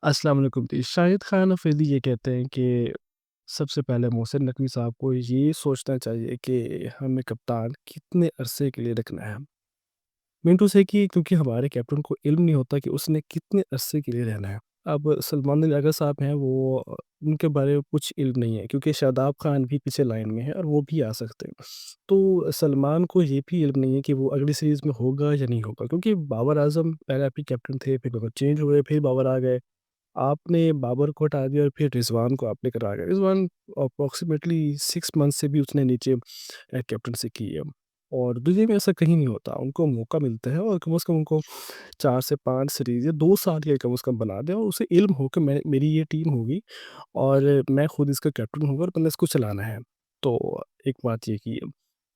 अस्सलाम वालेकुम जी। शाहिद खान अफ़रीदी ये कहते हैं कि सबसे पहले मोहसिन नकवी साहब को ये सोचना चाहिए कि हमें कप्तान कितने अरसे के लिए रखना है। मीन टू से कि क्योंकि हमारे कैप्टन को इल्म नहीं होता कि उसने कितने अरसे के लिए रहना है। अब सलमान अली अगा साहब हैं वो उनके बारे में कुछ इल्म नहीं है क्योंकि शादाब खान भी पीछे लाइन में है और वो भी आ सकते हैं। तो सलमान को ये भी इल्म नहीं है कि वो अगली सीरीज़ में होगा या नहीं होगा क्योंकि बाबर आज़म पहले आपके कैप्टन थे, फिर बाबर चेंज हुए, फिर बाबर आ गए। आपने बाबर को हटा दिया और फिर रिज़वान को आपने करा दिया। रिज़वान अप्रॉक्सिमेटली 6 मंथ से भी उसने नीचे कैप्टेंसी की है और दुनिया में ऐसा कहीं नहीं होता। उनको मौका मिलता है और कम से कम उनको 4 से 5 सीरीज़ या 2 साल या कम से कम बना दें और उसे इल्म हो कि मैं मेरी ये टीम होगी और मैं खुद इसका कैप्टन हूँगा और मैंने इसको चलाना है। तो एक बात ये की है।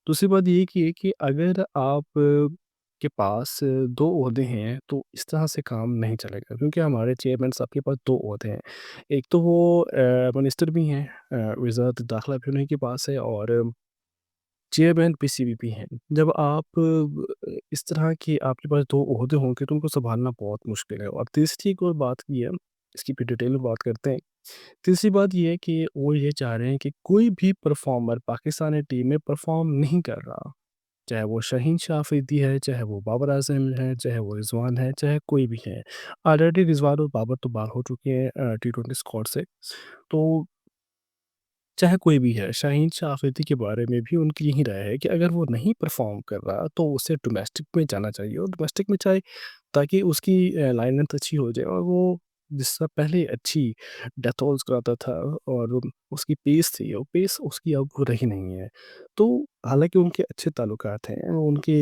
दूसरी बात ये की है कि अगर आप के पास 2 ओहदे हैं, तो इस तरह से काम नहीं चलेगा क्योंकि हमारे चेयरमैन साहब के पास 2 ओहदे हैं। एक तो वो मिनिस्टर भी हैं वज़ारत दाखिला भी उन्हीं के पास है और चेयरमैन पीसीबी भी हैं। जब आप इस तरह के आपके पास 2 ओहदे होंगे तो उनको सँभालना बहुत मुश्किल है। और तीसरी एक और बात की है, इसकी फिर डिटेल में बात करते हैं। तीसरी बात ये है कि वो ये चाह रहे हैं कि कोई भी परफ़ॉर्मर पाकिस्तानी टीम में परफ़ॉर्म नहीं कर रहा। चाहे वो शाहीन शाह अफ़रीदी है, चाहे वो बाबर आज़म है, चाहे वो रिज़वान है, चाहे कोई भी है। ऑलरेडी रिज़वान और बाबर तो बाहर हो चुके हैं टी20 स्क्वाड से। तो चाहे कोई भी है, शाहीन शाह अफ़रीदी के बारे में भी उनकी यही राय है कि अगर वो नहीं परफ़ॉर्म कर रहा, तो उसे डोमेस्टिक में जाना चाहिए और डोमेस्टिक में चाहे ताकि उसकी लाइन लेंथ अच्छी हो जाए और वो जिस तरह पहले अच्छी डेथ बॉल्स कराता था और उसकी पेस थी, वो पेस उसकी अब वो रही नहीं है। तो हालाँकि उनके अच्छे ताल्लुकात हैं, उनके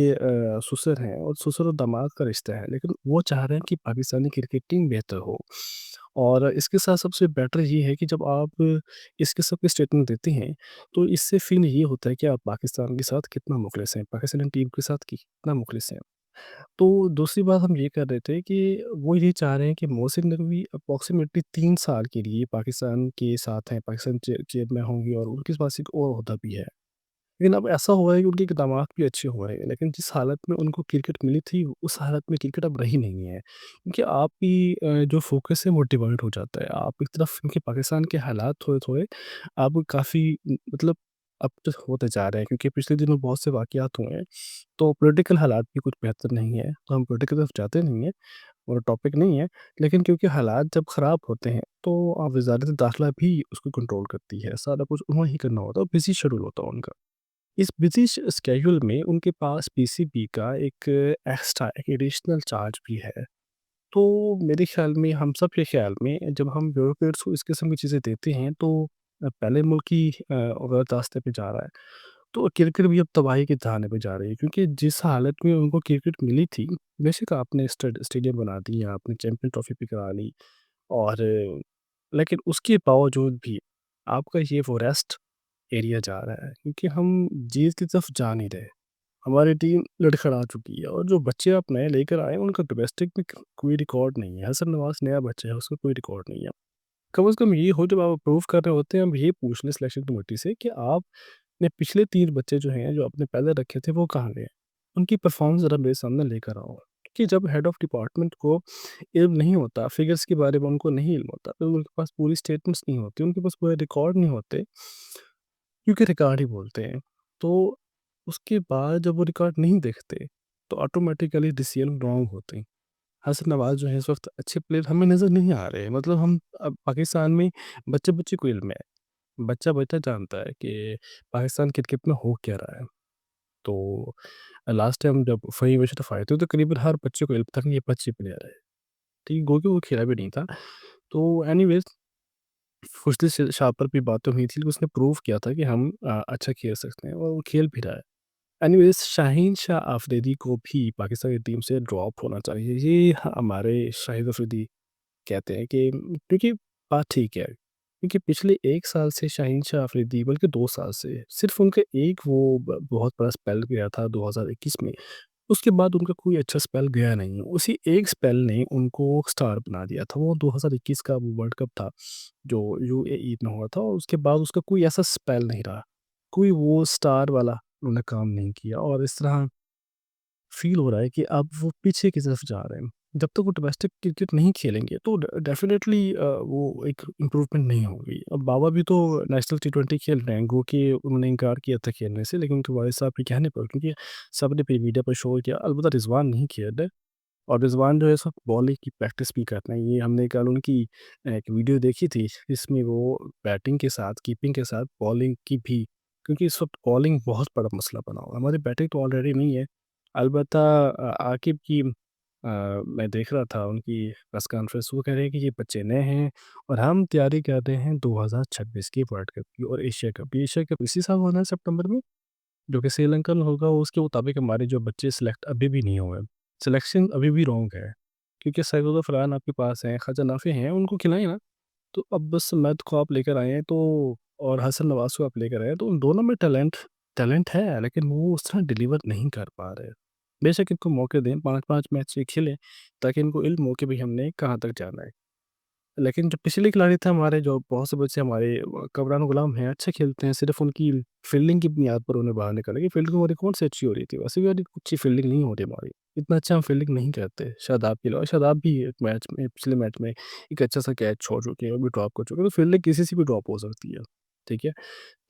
ससुर हैं और ससुर और दामाद का रिश्ता है, लेकिन वो चाह रहे हैं कि पाकिस्तानी क्रिकेट टीम बेहतर हो। और इसके साथ सबसे बेटर ये है कि जब आप इस किस्म की स्टेटमेंट देते हैं, तो इससे फ़ील ये होता है कि आप पाकिस्तान के साथ कितना मुख़लिस हैं, पाकिस्तानी टीम के साथ कितना मुख़लिस हैं। तो दूसरी बात हम ये कर रहे थे कि वो ये चाह रहे हैं कि मोहसिन नकवी अप्रॉक्सिमेटली 3 साल के लिए पाकिस्तान के साथ हैं, पाकिस्तान चेयर में होंगे और उनके पास एक और ओहदा भी है। लेकिन अब ऐसा हुआ है कि उनके इक़दामात भी अच्छे हुए हैं, लेकिन जिस हालत में उनको क्रिकेट मिली थी, उस हालत में क्रिकेट अब रही नहीं है। क्योंकि आपकी जो फ़ोकस है वो डिवाइड हो जाता है। आप एक तरफ क्योंकि पाकिस्तान के हालात थोड़े-थोड़े अब काफ़ी मतलब अब तो होते जा रहे हैं क्योंकि पिछले दिनों बहुत से वाक़यात हुए हैं। तो पॉलिटिकल हालात भी कुछ बेहतर नहीं है, तो हम पॉलिटिकल तरफ जाते नहीं हैं और टॉपिक नहीं है। लेकिन क्योंकि हालात जब ख़राब होते हैं, तो वज़ारत दाखिला भी उसको कंट्रोल करती है। सारा कुछ उन्हें ही करना होता है, बिज़ी शेड्यूल होता है उनका। इस बिज़ी स्केड्यूल में उनके पास पीसीबी का एक एक्स्ट्रा एक एडिशनल चार्ज भी है। तो मेरे ख़्याल में हम सब के ख़्याल में जब हम ब्यूरोक्रेट्स को इस किस्म की चीज़ें देते हैं तो पहले मुल्क ही गलत रास्ते पे जा रहा है। तो क्रिकेट भी अब तबाही के दहाने पे जा रही है क्योंकि जिस हालत में उनको क्रिकेट मिली थी, बेशक आपने स्टेडियम बना दिया, आपने चैंपियन ट्रॉफ़ी भी करा ली और लेकिन उसके बावजूद भी आपका ये फ़ॉरेस्ट एरिया जा रहा है क्योंकि हम जीत की तरफ जा नहीं रहे। हमारी टीम लड़खड़ा चुकी है और जो बच्चे आप नए लेकर आए हैं उनका डोमेस्टिक में कोई रिकॉर्ड नहीं है। हसन नवाज़ नया बच्चा है, उसका कोई रिकॉर्ड नहीं है। कम से कम ये हो जब आप अप्रूव कर रहे होते हैं, हम ये पूछ लें सिलेक्शन कमेटी से कि आपने पिछले 3 बच्चे जो हैं, जो आपने पहले रखे थे, वो कहाँ गए? उनकी परफ़ॉर्मेंस ज़रा मेरे सामने लेकर आओ। कि जब हेड ऑफ़ डिपार्टमेंट को इल्म नहीं होता, फिगर्स के बारे में उनको नहीं इल्म होता, तो उनके पास पूरी स्टेटमेंट्स नहीं होती, उनके पास पूरे रिकॉर्ड नहीं होते, क्योंकि रिकॉर्ड ही बोलते हैं। तो उसके बाद जब वो रिकॉर्ड नहीं देखते, तो ऑटोमैटिकली डिसीज़न रॉन्ग होते हैं। हसन नवाज़ जो है इस वक़्त अच्छे प्लेयर हमें नज़र नहीं आ रहे हैं। मतलब हम अब पाकिस्तान में बच्चे-बच्चे को इल्म है। बच्चा-बच्चा जानता है कि पाकिस्तान क्रिकेट में हो क्या रहा है। तो लास्ट टाइम जब फ़हीम अशरफ आए थे, तो करीबन हर बच्चे को इल्म था कि ये अच्छे प्लेयर है। ठीक है, गो के वो खेला भी नहीं था। तो एनीवेज़ खुशदिल शाह पर भी बातें हुई थी, लेकिन उसने प्रूव किया था कि हम अच्छा खेल सकते हैं और वो खेल भी रहा है। एनीवेज़ शाहीन शाह अफ़रीदी को भी पाकिस्तान की टीम से ड्रॉप होना चाहिए। ये हमारे शाहिद अफ़रीदी कहते हैं कि क्योंकि बात ठीक है, क्योंकि पिछले 1 साल से शाहीन शाह अफ़रीदी बल्कि 2 साल से सिर्फ़ उनका एक वो बहुत बड़ा स्पेल गया था 2021 में, उसके बाद उनका कोई अच्छा स्पेल गया नहीं। उसी एक स्पेल ने उनको स्टार बना दिया था, वो 2021 का वो वर्ल्ड कप था, जो यूएई में हुआ था और उसके बाद उसका कोई ऐसा स्पेल नहीं रहा। कोई वो स्टार वाला उन्होंने काम नहीं किया और इस तरह फ़ील हो रहा है कि अब वो पीछे की तरफ जा रहे हैं। जब तक वो डोमेस्टिक क्रिकेट नहीं खेलेंगे तो डेफ़िनेटली वो एक इम्प्रूवमेंट नहीं होगी। अब बाबा भी तो नेशनल टी20 खेल रहे हैं, गो कि उन्होंने इनकार किया था खेलने से, लेकिन उनके वालिद साहब के कहने पर, क्योंकि सबने फिर मीडिया पर शो किया, अलबत्ता रिज़वान नहीं खेल रहे। और रिज़वान जो है इस वक़्त बॉलिंग की प्रैक्टिस भी कर रहे हैं। ये हमने कल उनकी एक वीडियो देखी थी, जिसमें वो बैटिंग के साथ, कीपिंग के साथ बॉलिंग की भी, क्योंकि इस वक़्त बॉलिंग बहुत बड़ा मसला बना हुआ है। हमारी बैटिंग तो ऑलरेडी नहीं है। अलबत्ता आकिब की मैं देख रहा था उनकी प्रेस कॉन्फ्रेंस, वो कह रहे हैं कि ये बच्चे नए हैं और हम तैयारी कर रहे हैं 2026 की वर्ल्ड कप की और एशिया कप की। एशिया कप इसी साल होना है सितंबर में, जो कि श्रीलंका में होगा। उसके मुताबिक हमारे जो बच्चे सिलेक्ट अभी भी नहीं हुए। सिलेक्शन अभी भी रॉन्ग है, क्योंकि सैयद फरहान आपके पास हैं, ख्वाजा नाफी हैं, उनको खिलाएँ ना। तो अब बस मैथ को आप लेकर आए हैं तो, और हसन नवाज़ को आप लेकर आए हैं, तो उन दोनों में टैलेंट टैलेंट है, लेकिन वो उस तरह डिलीवर नहीं कर पा रहे। बेशक इनको मौके दें, 5-5 मैच ये खेलें, ताकि इनको इल्म हो कि भई हमने कहाँ तक जाना है। लेकिन जो पिछले खिलाड़ी थे हमारे, जो बहुत से बच्चे हमारे कमरान गुलाम हैं, अच्छे खेलते हैं, सिर्फ़ उनकी फ़ील्डिंग की बुनियाद पर उन्हें बाहर निकाला कि फ़ील्डिंग हमारी कौन सी अच्छी हो रही थी, वैसे भी हमारी अच्छी फ़ील्डिंग नहीं हो रही हमारी। इतना अच्छा हम फ़ील्डिंग नहीं करते, शादाब के अलावा। शादाब भी एक मैच में, पिछले मैच में एक अच्छा-सा कैच छोड़ चुके हैं, वो भी ड्रॉप कर चुके हैं, तो फ़ील्डिंग किसी से भी ड्रॉप हो सकती है, ठीक है?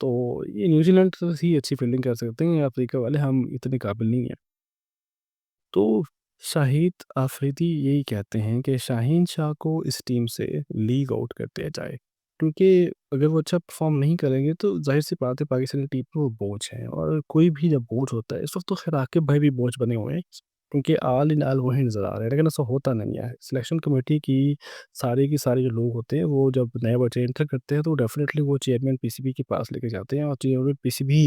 तो ये न्यूज़ीलैंड तो ही अच्छी फ़ील्डिंग कर सकते हैं, अफ्रीका वाले हम इतने काबिल नहीं हैं। तो शाहिद आफरीदी यही कहते हैं कि शाहीन शाह को इस टीम से लीग आउट कर दिया जाए, क्योंकि अगर वो अच्छा परफॉर्म नहीं करेंगे तो ज़ाहिर-सी बात है पाकिस्तानी टीम पे वो बोझ हैं, और कोई भी जब बोझ होता है, इस वक़्त तो खैर आकिब भाई भी बोझ बने हुए हैं, क्योंकि ऑल इन ऑल वही नज़र आ रहे हैं, लेकिन ऐसा होता नहीं है। सिलेक्शन कमेटी की सारे जो लोग होते हैं, वो जब नए बच्चे एंटर करते हैं तो डेफ़िनिटली वो चेयरमैन पीसीबी के पास लेके जाते हैं और चेयरमैन पीसीबी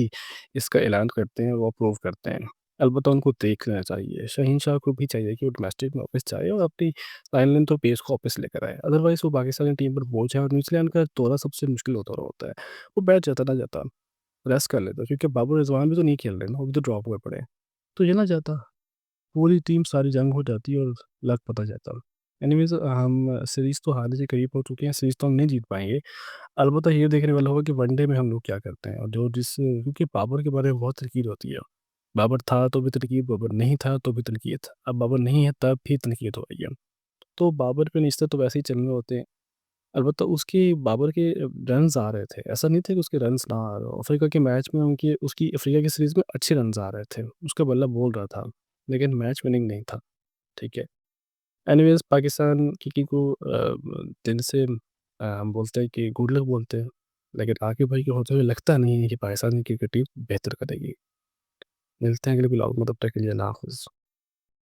इसका ऐलान करते हैं, वो अप्रूव करते हैं। अलबत्ता उनको देख लेना चाहिए। शहीनशाह को भी चाहिए कि वो डोमेस्टिक में वापस जाए और अपनी लाइन लेंथ और पेस को वापस लेकर आए। अदरवाइज़ वो पाकिस्तानी टीम पर बोझ है, और न्यूज़ीलैंड का दौरा सबसे मुश्किल दौरा होता है। वो बैठ जाता ना जाता, रेस्ट कर लेता, क्योंकि बाबर रिज़वान भी तो नहीं खेल रहे ना, वो भी तो ड्रॉप हुए पड़े हैं। तो ये ना जाता, पूरी टीम सारी जंग हो जाती और लक पता जाता। एनीवेज़ हम सीरीज़ तो हारने के करीब हो चुके हैं, सीरीज़ तो हम नहीं जीत पाएँगे। अलबत्ता ये देखने वाला होगा कि वनडे में हम लोग क्या करते हैं, और जो जिस क्योंकि बाबर के बारे में बहुत तनकीद होती है। बाबर था तो भी तनकीद, बाबर नहीं था तो भी तनकीद, अब बाबर नहीं है तब भी तनकीद हो रही है। तो बाबर पे रिश्ते तो वैसे ही चल रहे होते हैं। अलबत्ता उसके बाबर के रन्स आ रहे थे, ऐसा नहीं था कि उसके रन्स ना आ रहे हों। अफ्रीका के मैच में उनकी उसकी अफ्रीका की सीरीज़ में अच्छे रन्स आ रहे थे, उसका बल्ला बोल रहा था, लेकिन मैच विनिंग नहीं था, ठीक है। एनीवेज़ पाकिस्तान को दिल से हम बोलते हैं कि गुड लक बोलते हैं, लेकिन आगे भाई के होते हुए लगता नहीं है कि पाकिस्तान की क्रिकेट टीम बेहतर करेगी। मिलते हैं अगले ब्लॉग में, तब तक के लिए अल्लाह हाफ़िज़।